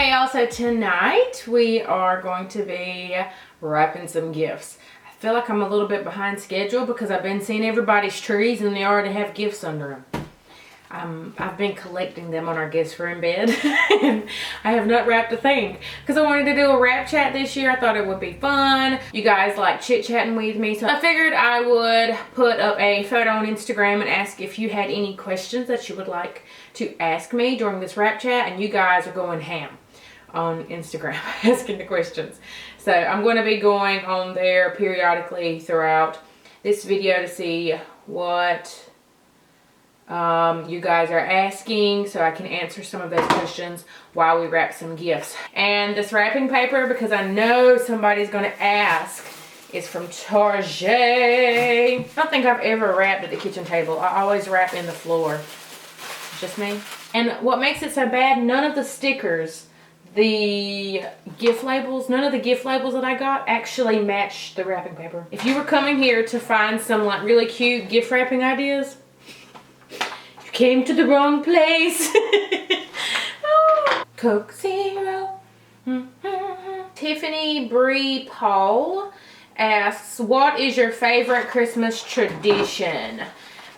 Okay, also tonight we are going to be wrapping some gifts. I feel like I'm a little bit behind schedule because I've been seeing everybody's trees and they already have gifts under them. I've been collecting them on our guest room bed and I have not wrapped a thing because I wanted to do a wrap chat this year. I thought it would be fun. You guys like chit-chatting with me, so I figured I would put up a photo on Instagram and ask if you had any questions that you would like to ask me during this wrap chat, and you guys are going ham on Instagram asking the questions. So I'm going to be going on there periodically throughout this video to see what you guys are asking, so I can answer some of those questions while we wrap some gifts. And this wrapping paper, because I know somebody's going to ask, is from Target. I don't think I've ever wrapped at the kitchen table. I always wrap in the floor. Just me. And what makes it so bad, none of the stickers, the gift labels, none of the gift labels that I got actually match the wrapping paper. If you were coming here to find some like really cute gift wrapping ideas, you came to the wrong place. Oh. Coke Zero. Tiffany Bree Paul asks, what is your favorite Christmas tradition?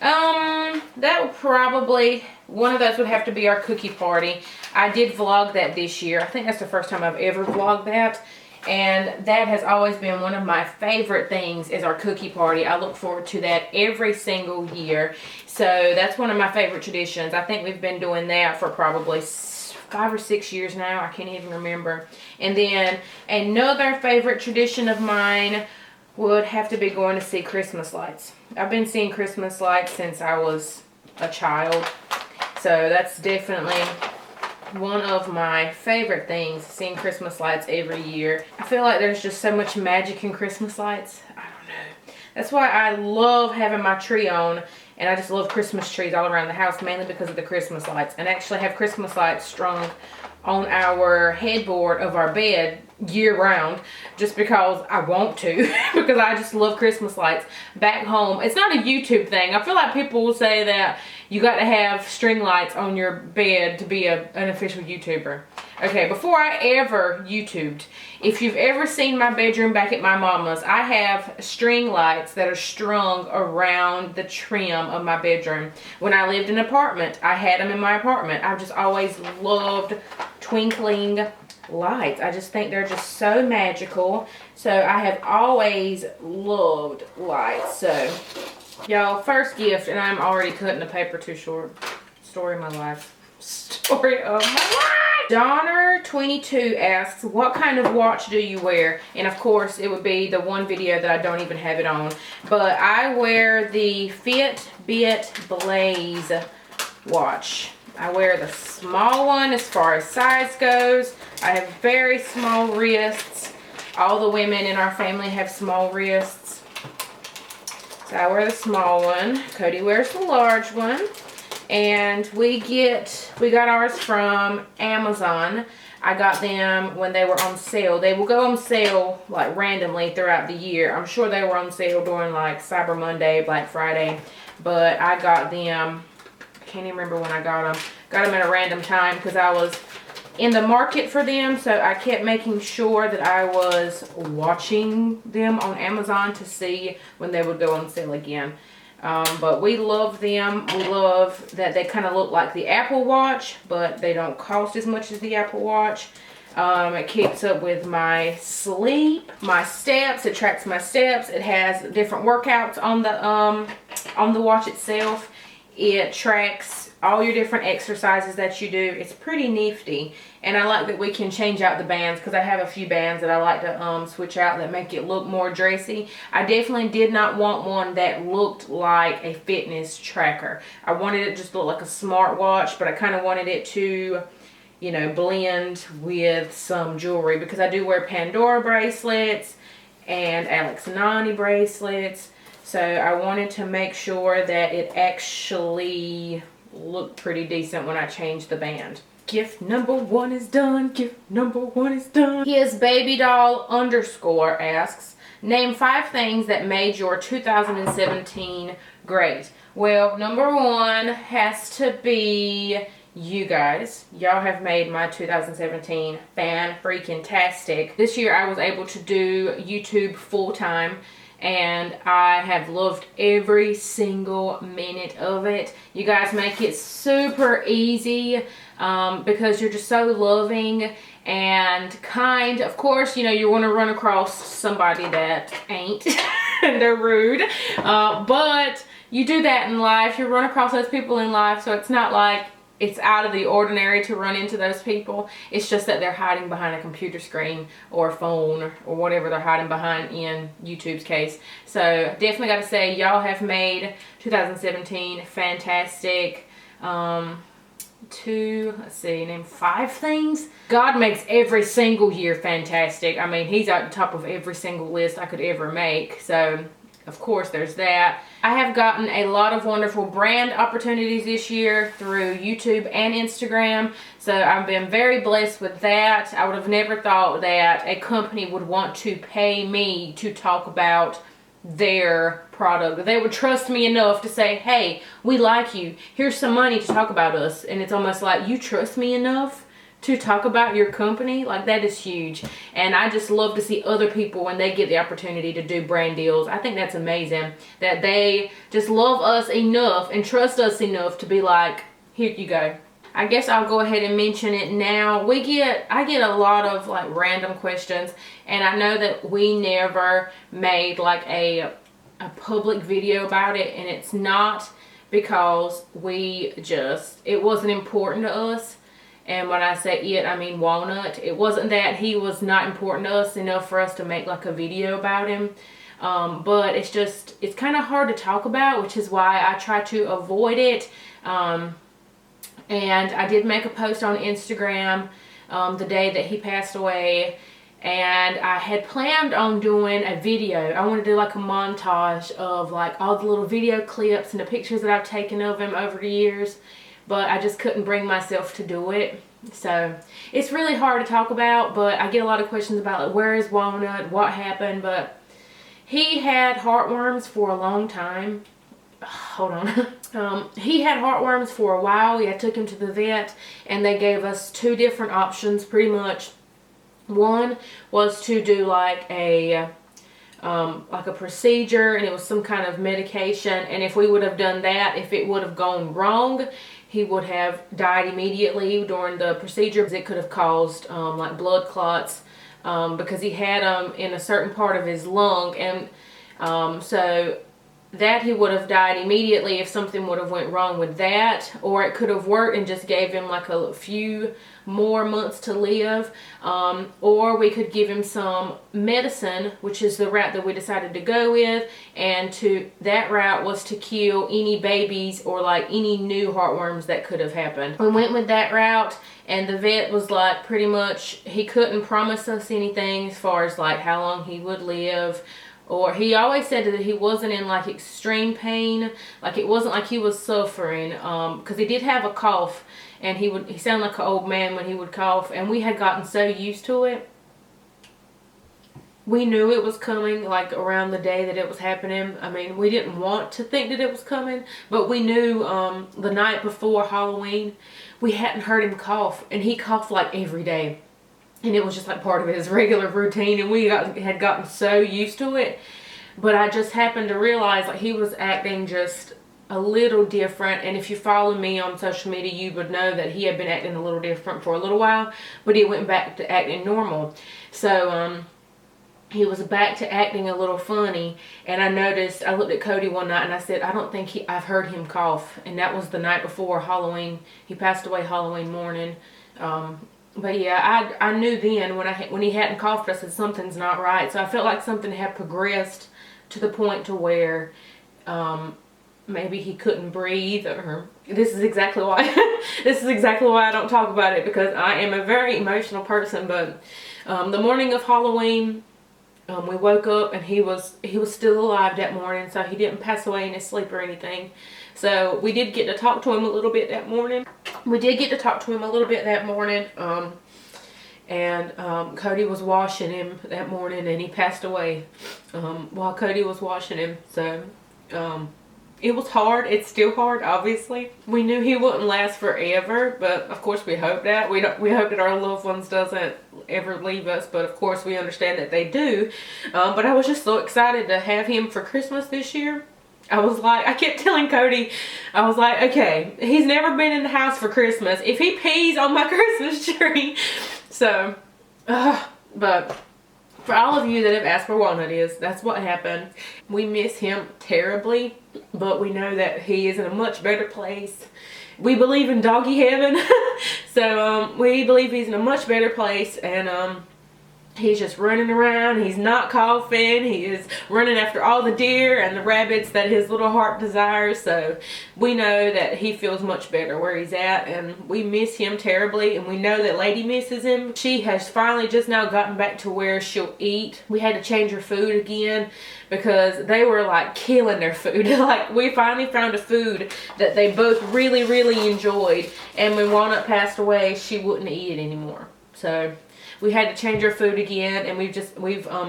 That would probably, one of those would have to be our cookie party. I did vlog that this year. I think that's the first time I've ever vlogged that. And that has always been one of my favorite things, is our cookie party. I look forward to that every single year. So that's one of my favorite traditions. I think we've been doing that for probably 5 or 6 years now. I can't even remember. And then another favorite tradition of mine would have to be going to see Christmas lights. I've been seeing Christmas lights since I was a child. So that's definitely one of my favorite things, seeing Christmas lights every year. I feel like there's just so much magic in Christmas lights. I don't know. That's why I love having my tree on, and I just love Christmas trees all around the house, mainly because of the Christmas lights. And actually have Christmas lights strung on our headboard of our bed year round, just because I want to, because I just love Christmas lights. Back home, it's not a YouTube thing. I feel like people will say that you got to have string lights on your bed to be an official YouTuber. Okay, before I ever YouTubed, if you've ever seen my bedroom back at my mama's, I have string lights that are strung around the trim of my bedroom. When I lived in an apartment, I had them in my apartment. I've just always loved twinkling lights. I just think they're just so magical. So I have always loved lights. So y'all, first gift, and I'm already cutting the paper too short. Story of my life. Story of my life. Donner22 asks, what kind of watch do you wear? And of course it would be the one video that I don't even have it on, but I wear the Fitbit Blaze watch. I wear the small one as far as size goes. I have very small wrists. All the women in our family have small wrists. So I wear the small one. Cody wears the large one. And we got ours from Amazon. I got them when they were on sale. They will go on sale like randomly throughout the year. I'm sure they were on sale during like Cyber Monday, Black Friday. But I got them, I can't even remember when I got them. Got them at a random time because I was in the market for them. So I kept making sure that I was watching them on Amazon to see when they would go on sale again. But we love them. We love that they kind of look like the Apple Watch, but they don't cost as much as the Apple Watch. It keeps up with my sleep, my steps. It tracks my steps. It has different workouts on the watch itself. It tracks all your different exercises that you do. It's pretty nifty. And I like that we can change out the bands, because I have a few bands that I like to switch out that make it look more dressy. I definitely did not want one that looked like a fitness tracker. I wanted it just to look like a smartwatch, but I kind of wanted it to, you know, blend with some jewelry, because I do wear Pandora bracelets and Alex Nani bracelets. So I wanted to make sure that it actually looked pretty decent when I changed the band. Gift number 1 is done. Gift number 1 is done. His baby doll underscore asks, name 5 things that made your 2017 great. Well, number 1 has to be you guys. Y'all have made my 2017 fan-freaking-tastic. This year I was able to do YouTube full-time, and I have loved every single minute of it. You guys make it super easy because you're just so loving and kind. Of course, you know, you want to run across somebody that ain't and they're rude, but you do that in life. You run across those people in life, so it's not like it's out of the ordinary to run into those people. It's just that they're hiding behind a computer screen or a phone or whatever they're hiding behind in YouTube's case. So definitely got to say, y'all have made 2017 fantastic. Let's see, name 5 things. God makes every single year fantastic. I mean, he's at the top of every single list I could ever make. So of course there's that. I have gotten a lot of wonderful brand opportunities this year through YouTube and Instagram. So I've been very blessed with that. I would have never thought that a company would want to pay me to talk about their product. They would trust me enough to say, hey, we like you. Here's some money to talk about us. And it's almost like, you trust me enough to talk about your company? Like, that is huge. And I just love to see other people when they get the opportunity to do brand deals. I think that's amazing that they just love us enough and trust us enough to be like, here you go. I guess I'll go ahead and mention it now. I get a lot of like random questions, and I know that we never made like a public video about it, and it's not because it wasn't important to us. And when I say it, I mean Walnut. It wasn't that he was not important to us enough for us to make like a video about him. But it's kind of hard to talk about, which is why I try to avoid it. And I did make a post on Instagram the day that he passed away. And I had planned on doing a video. I want to do like a montage of like all the little video clips and the pictures that I've taken of him over the years. But I just couldn't bring myself to do it. So it's really hard to talk about, but I get a lot of questions about like, where is Walnut, what happened. But he had heartworms for a long time. Hold on. He had heartworms for a while. I took him to the vet, and they gave us 2 different options pretty much. One was to do like a procedure, and it was some kind of medication, and if we would have done that, if it would have gone wrong, he would have died immediately during the procedure. It could have caused like blood clots because he had them in a certain part of his lung, and so that he would have died immediately if something would have went wrong with that, or it could have worked and just gave him like a few more months to live, or we could give him some medicine, which is the route that we decided to go with, and that route was to kill any babies or like any new heartworms that could have happened. We went with that route, and the vet was like, pretty much he couldn't promise us anything as far as like how long he would live. Or he always said that he wasn't in like extreme pain, like it wasn't like he was suffering, because he did have a cough, and he sounded like an old man when he would cough, and we had gotten so used to it. We knew it was coming like around the day that it was happening. I mean, we didn't want to think that it was coming, but we knew the night before Halloween, we hadn't heard him cough, and he coughed like every day. And it was just like part of his regular routine, and we had gotten so used to it. But I just happened to realize like he was acting just a little different. And if you follow me on social media, you would know that he had been acting a little different for a little while, but he went back to acting normal. So he was back to acting a little funny, and I looked at Cody one night and I said, I don't think I've heard him cough. And that was the night before Halloween. He passed away Halloween morning. But yeah, I knew then when he hadn't coughed, I said something's not right. So I felt like something had progressed to the point to where maybe he couldn't breathe, or this is exactly why I don't talk about it, because I am a very emotional person. But the morning of Halloween, we woke up and he was still alive that morning, so he didn't pass away in his sleep or anything. So we did get to talk to him a little bit that morning. And Cody was washing him that morning, and he passed away while Cody was washing him. So It was hard. It's still hard, obviously. We knew he wouldn't last forever, but of course we hope that. We hope that our loved ones doesn't ever leave us, but of course we understand that they do. But I was just so excited to have him for Christmas this year. I was like, I kept telling Cody, I was like, okay, he's never been in the house for Christmas. If he pees on my Christmas tree. So, but for all of you that have asked where Walnut is, that's what happened. We miss him terribly, but we know that he is in a much better place. We believe in doggy heaven. So we believe he's in a much better place, and he's just running around. He's not coughing. He is running after all the deer and the rabbits that his little heart desires. So we know that he feels much better where he's at, and we miss him terribly, and we know that Lady misses him. She has finally just now gotten back to where she'll eat. We had to change her food again because they were like killing their food. Like, we finally found a food that they both really, really enjoyed, and when Walnut passed away, she wouldn't eat it anymore. So we had to change her food again, and we've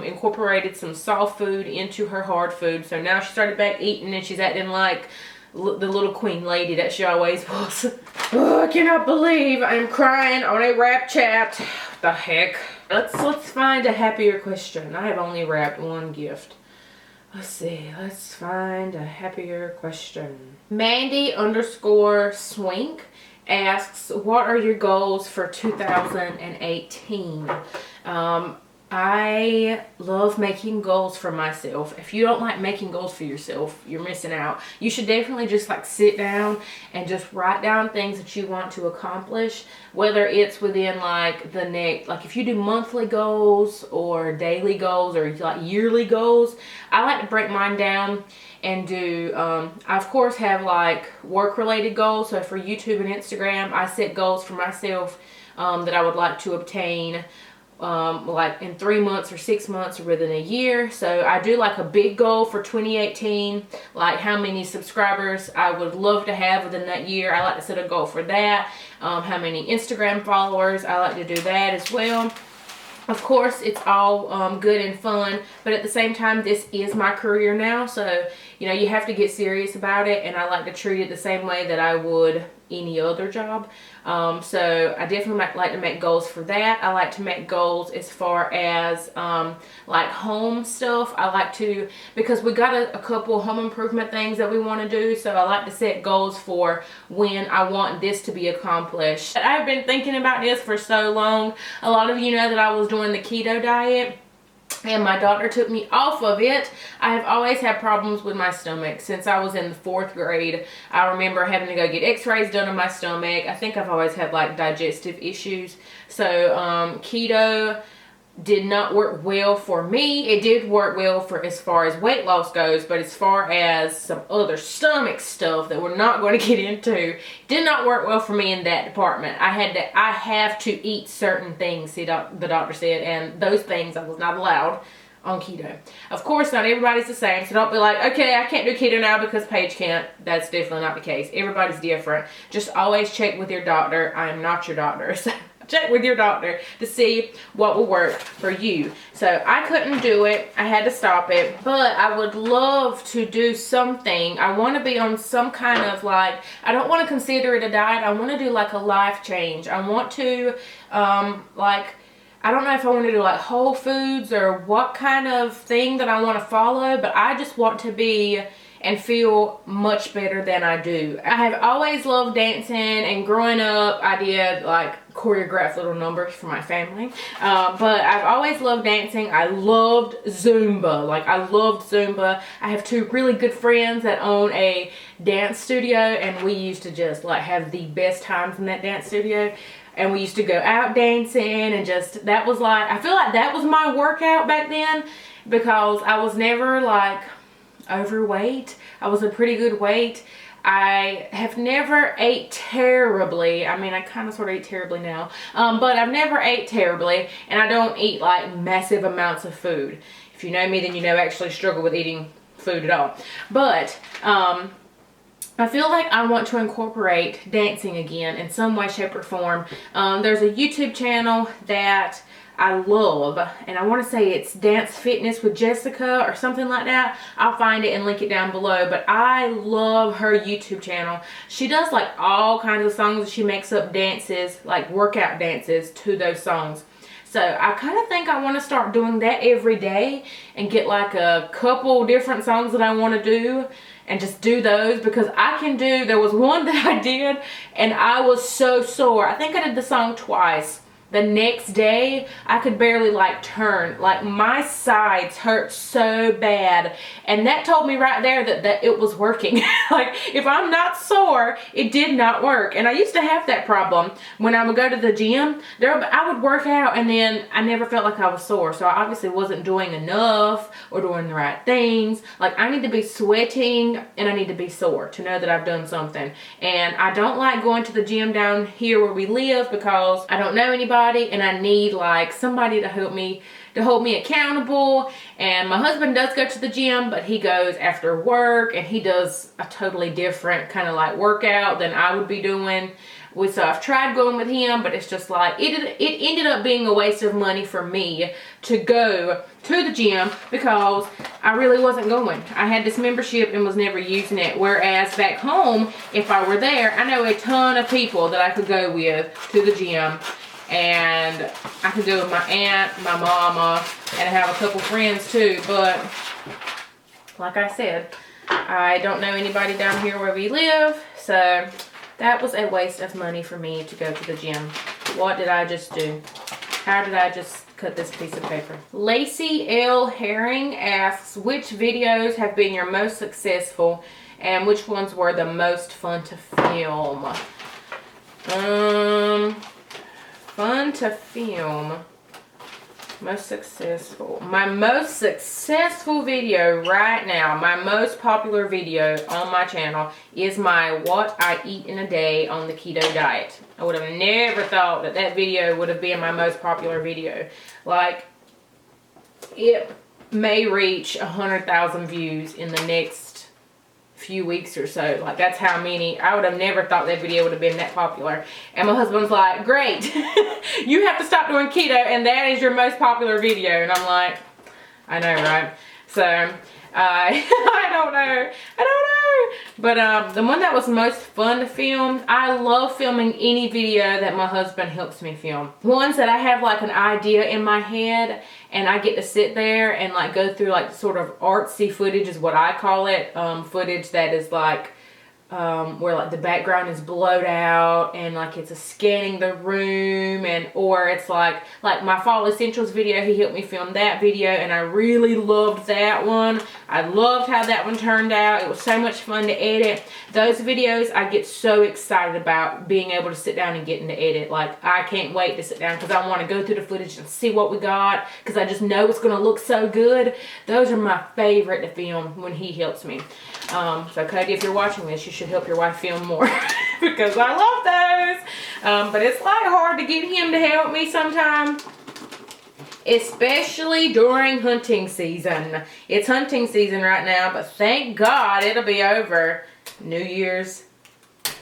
incorporated some soft food into her hard food. So now she started back eating, and she's acting like the little queen lady that she always was. Oh, I cannot believe I'm crying on a wrap chat. What the heck? Let's find a happier question. I have only wrapped one gift. Let's see. Let's find a happier question. Mandy_Swink asks, what are your goals for 2018? I love making goals for myself. If you don't like making goals for yourself, you're missing out. You should definitely just like sit down and just write down things that you want to accomplish, whether it's within like the next, like if you do monthly goals or daily goals or like yearly goals. I like to break mine down and do, I of course have like work related goals. So for YouTube and Instagram, I set goals for myself that I would like to obtain like in 3 months or 6 months or within a year. So I do like a big goal for 2018, like how many subscribers I would love to have within that year. I like to set a goal for that. How many Instagram followers, I like to do that as well. Of course, it's all good and fun, but at the same time, this is my career now, so you know, you have to get serious about it, and I like to treat it the same way that I would any other job. So I definitely like to make goals for that. I like to make goals as far as like home stuff. I like to, because we got a couple home improvement things that we want to do, so I like to set goals for when I want this to be accomplished. I've been thinking about this for so long. A lot of you know that I was doing the keto diet, and my doctor took me off of it. I have always had problems with my stomach since I was in the 4th grade. I remember having to go get x-rays done on my stomach. I think I've always had like digestive issues. So keto did not work well for me. It did work well for as far as weight loss goes, but as far as some other stomach stuff that we're not going to get into, did not work well for me in that department. I have to eat certain things, the doctor said, and those things I was not allowed on keto. Of course, not everybody's the same, so don't be like, okay, I can't do keto now because Paige can't. That's definitely not the case. Everybody's different. Just always check with your doctor. I am not your doctor, so check with your doctor to see what will work for you. So I couldn't do it. I had to stop it, but I would love to do something. I want to be on some kind of like, I don't want to consider it a diet. I want to do like a life change. I want to like, I don't know if I want to do like Whole Foods or what kind of thing that I want to follow, but I just want to be and feel much better than I do. I have always loved dancing, and growing up I did like choreographed little numbers for my family, but I've always loved dancing. I loved Zumba. Like, I loved Zumba. I have 2 really good friends that own a dance studio, and we used to just like have the best times in that dance studio. And we used to go out dancing, and just, that was like, I feel like that was my workout back then, because I was never like overweight. I was a pretty good weight. I have never ate terribly. I mean, I kind of sort of eat terribly now, but I've never ate terribly, and I don't eat like massive amounts of food. If you know me, then you know I actually struggle with eating food at all. But I feel like I want to incorporate dancing again in some way, shape, or form. There's a YouTube channel that I love, and I want to say it's Dance Fitness with Jessica or something like that. I'll find it and link it down below, but I love her YouTube channel. She does like all kinds of songs. She makes up dances, like workout dances to those songs. So I kind of think I want to start doing that every day and get like a couple different songs that I want to do and just do those, because I can do, there was one that I did and I was so sore. I think I did the song twice. The next day, I could barely like turn. Like my sides hurt so bad. And that told me right there that it was working. Like if I'm not sore, it did not work. And I used to have that problem. When I would go to the gym, I would work out and then I never felt like I was sore. So I obviously wasn't doing enough or doing the right things. Like I need to be sweating and I need to be sore to know that I've done something. And I don't like going to the gym down here where we live because I don't know anybody. And I need like somebody to help me, to hold me accountable. And my husband does go to the gym, but he goes after work and he does a totally different kind of like workout than I would be doing. So I've tried going with him, but it's just like it ended up being a waste of money for me to go to the gym because I really wasn't going. I had this membership and was never using it. Whereas back home, if I were there, I know a ton of people that I could go with to the gym. And I could go with my aunt, my mama, and I have a couple friends too. But like I said, I don't know anybody down here where we live. So that was a waste of money for me to go to the gym. What did I just do? How did I just cut this piece of paper? Lacey L. Herring asks, which videos have been your most successful and which ones were the most fun to film? Fun to film. Most successful. My most successful video right now, my most popular video on my channel is my what I eat in a day on the keto diet. I would have never thought that that video would have been my most popular video. Like, it may reach 100,000 views in the next few weeks or so. Like, that's how many. I would have never thought that video would have been that popular. And my husband's like, great, you have to stop doing keto and that is your most popular video. And I'm like, I know, right? So I don't know. But the one that was most fun to film, I love filming any video that my husband helps me film. Ones that I have like an idea in my head and I get to sit there and like go through like sort of artsy footage is what I call it. Footage that is like where like the background is blurred out and like it's a scanning the room, and or it's like my fall essentials video. He helped me film that video and I really loved that one. I loved how that one turned out. It was so much fun to edit. Those videos I get so excited about being able to sit down and getting to edit. Like, I can't wait to sit down because I want to go through the footage and see what we got because I just know it's going to look so good. Those are my favorite to film when he helps me. So Cody, if you're watching this, you should help your wife film more because I love those. But it's like hard to get him to help me sometimes, especially during hunting season. It's hunting season right now, but thank God it'll be over New Year's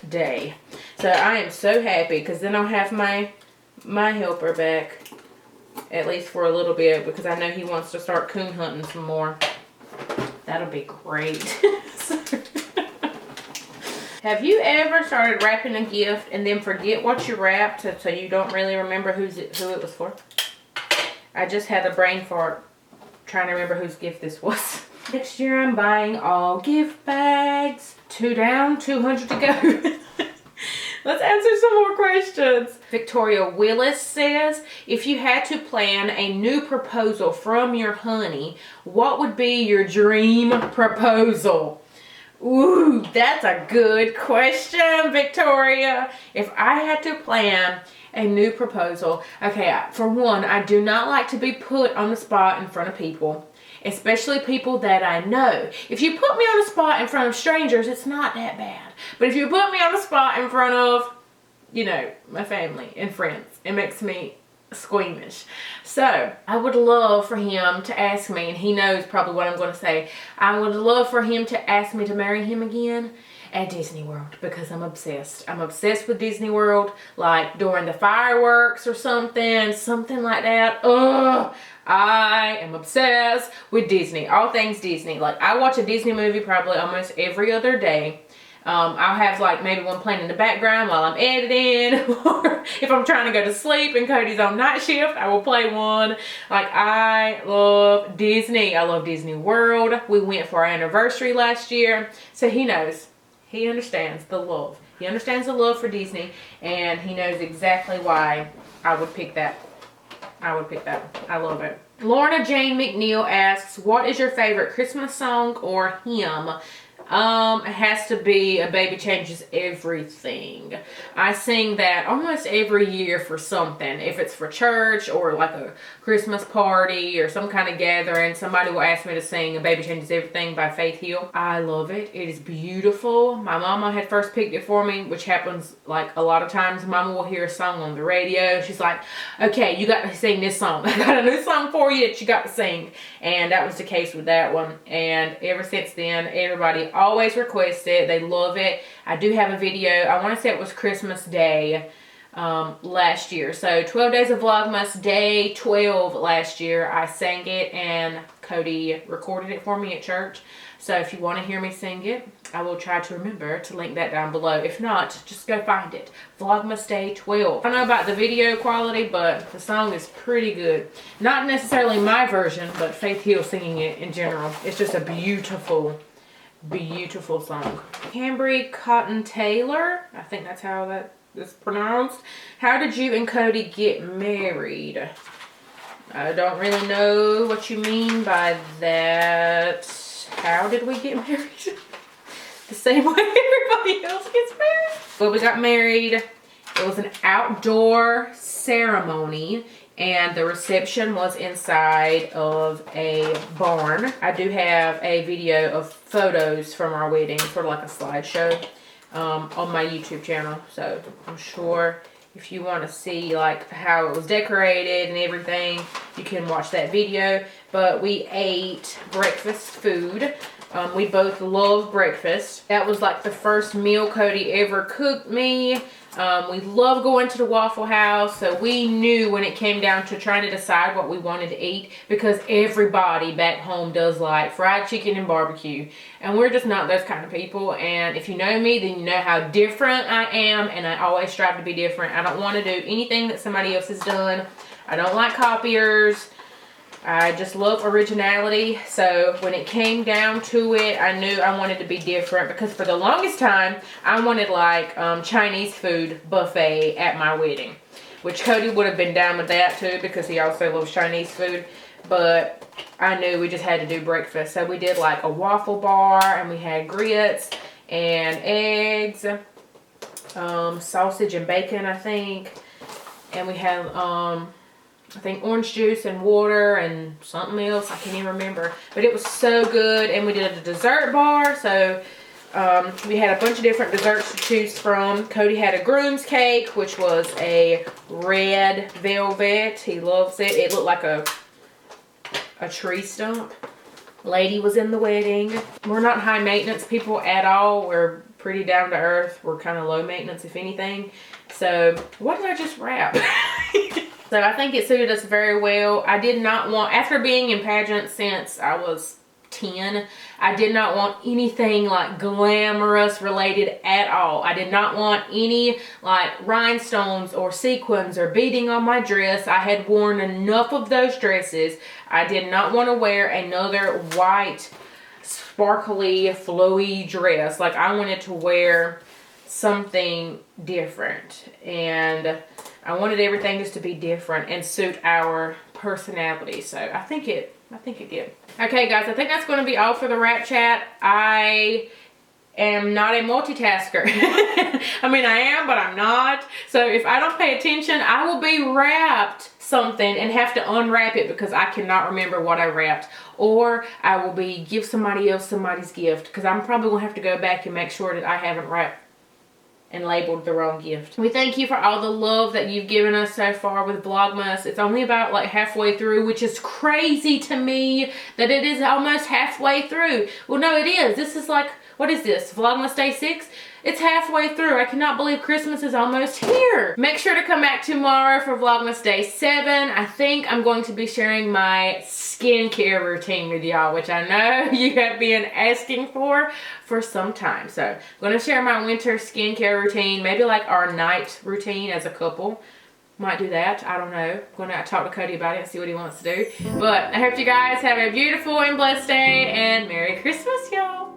Day. So I am so happy because then I'll have my helper back, at least for a little bit, because I know he wants to start coon hunting some more. That'll be great. Have you ever started wrapping a gift and then forget what you wrapped so you don't really remember who it was for? I just had a brain fart trying to remember whose gift this was. Next year I'm buying all gift bags. 2 down, 200 to go. Let's answer some more questions. Victoria Willis says, if you had to plan a new proposal from your honey, what would be your dream proposal? Ooh, that's a good question, Victoria. If I had to plan a new proposal, okay, for one, I do not like to be put on the spot in front of people, especially people that I know. If you put me on a spot in front of strangers, it's not that bad. But if you put me on a spot in front of, you know, my family and friends, it makes me squeamish. So I would love for him to ask me, and he knows probably what I'm going to say. I would love for him to ask me to marry him again, at Disney World because I'm obsessed. I'm obsessed with Disney World, like during the fireworks or something like that. Ugh, I am obsessed with Disney, all things Disney. Like, I watch a Disney movie probably almost every other day. I'll have like maybe one playing in the background while I'm editing, or if I'm trying to go to sleep and Cody's on night shift, I will play one. Like, I love Disney. I love Disney World. We went for our anniversary last year, so he knows. He understands the love. He understands the love for Disney, and he knows exactly why I would pick that. I would pick that. I love it. Lorna Jane McNeil asks, what is your favorite Christmas song or hymn? It has to be A Baby Changes Everything. I sing that almost every year for something. If it's for church or like a Christmas party or some kind of gathering, somebody will ask me to sing A Baby Changes Everything by Faith Hill. I love it. It is beautiful. My mama had first picked it for me, which happens like a lot of times. Mama will hear a song on the radio. She's like, okay, you got to sing this song. I got a new song for you that you got to sing. And that was the case with that one. And ever since then, everybody always request it. They love it. I do have a video. I want to say it was Christmas Day last year. So 12 days of Vlogmas, day 12 last year. I sang it and Cody recorded it for me at church. So if you want to hear me sing it, I will try to remember to link that down below. If not, just go find it. Vlogmas Day 12. I don't know about the video quality, but the song is pretty good. Not necessarily my version, but Faith Hill singing it in general. It's just a beautiful song. Cambry Cotton Taylor, I think that's how that is pronounced. How did you and Cody get married? I don't really know what you mean by that. How did we get married? The same way everybody else gets married. Well, we got married. It was an outdoor ceremony, and the reception was inside of a barn. I do have a video of photos from our wedding, sort of like a slideshow, on my YouTube channel. So I'm sure if you want to see like how it was decorated and everything, you can watch that video. But we ate breakfast food. We both love breakfast. That was like the first meal Cody ever cooked me. We love going to the Waffle House, so we knew when it came down to trying to decide what we wanted to eat, because everybody back home does like fried chicken and barbecue, and we're just not those kind of people. And if you know me, then you know how different I am, and I always strive to be different. I don't want to do anything that somebody else has done. I don't like copiers. I just love originality. So when it came down to it, I knew I wanted to be different, because for the longest time I wanted like Chinese food buffet at my wedding, which Cody would have been down with that too, because he also loves Chinese food. But I knew we just had to do breakfast, so we did like a waffle bar, and we had grits and eggs, sausage and bacon, I think, and we had I think orange juice and water and something else. I can't even remember. But it was so good. And we did a dessert bar. So we had a bunch of different desserts to choose from. Cody had a groom's cake, which was a red velvet. He loves it. It looked like a tree stump. Lady was in the wedding. We're not high maintenance people at all. We're pretty down to earth. We're kind of low maintenance, if anything. So what did I just wrap? So I think it suited us very well. I did not want, after being in pageants since I was 10, I did not want anything like glamorous related at all. I did not want any like rhinestones or sequins or beading on my dress. I had worn enough of those dresses. I did not want to wear another white, sparkly, flowy dress. Like, I wanted to wear something different, and I wanted everything just to be different and suit our personality. So I think it did. Okay guys, I think that's going to be all for the Wrap Chat. I am not a multitasker. I mean, I am, but I'm not. So if I don't pay attention, I will be wrapped something and have to unwrap it because I cannot remember what I wrapped. Or I will be give somebody else somebody's gift, because I'm probably going to have to go back and make sure that I haven't wrapped and labeled the wrong gift. We thank you for all the love that you've given us so far with Vlogmas. It's only about like halfway through, which is crazy to me that it is almost halfway through. Well, no, it is. This is like, what is this, Vlogmas Day 6? It's halfway through. I cannot believe Christmas is almost here. Make sure to come back tomorrow for Vlogmas Day 7. I think I'm going to be sharing my skincare routine with y'all, which I know you have been asking for some time. So I'm going to share my winter skincare routine, maybe like our night routine as a couple. Might do that. I don't know. I'm going to talk to Cody about it and see what he wants to do. But I hope you guys have a beautiful and blessed day, and Merry Christmas, y'all.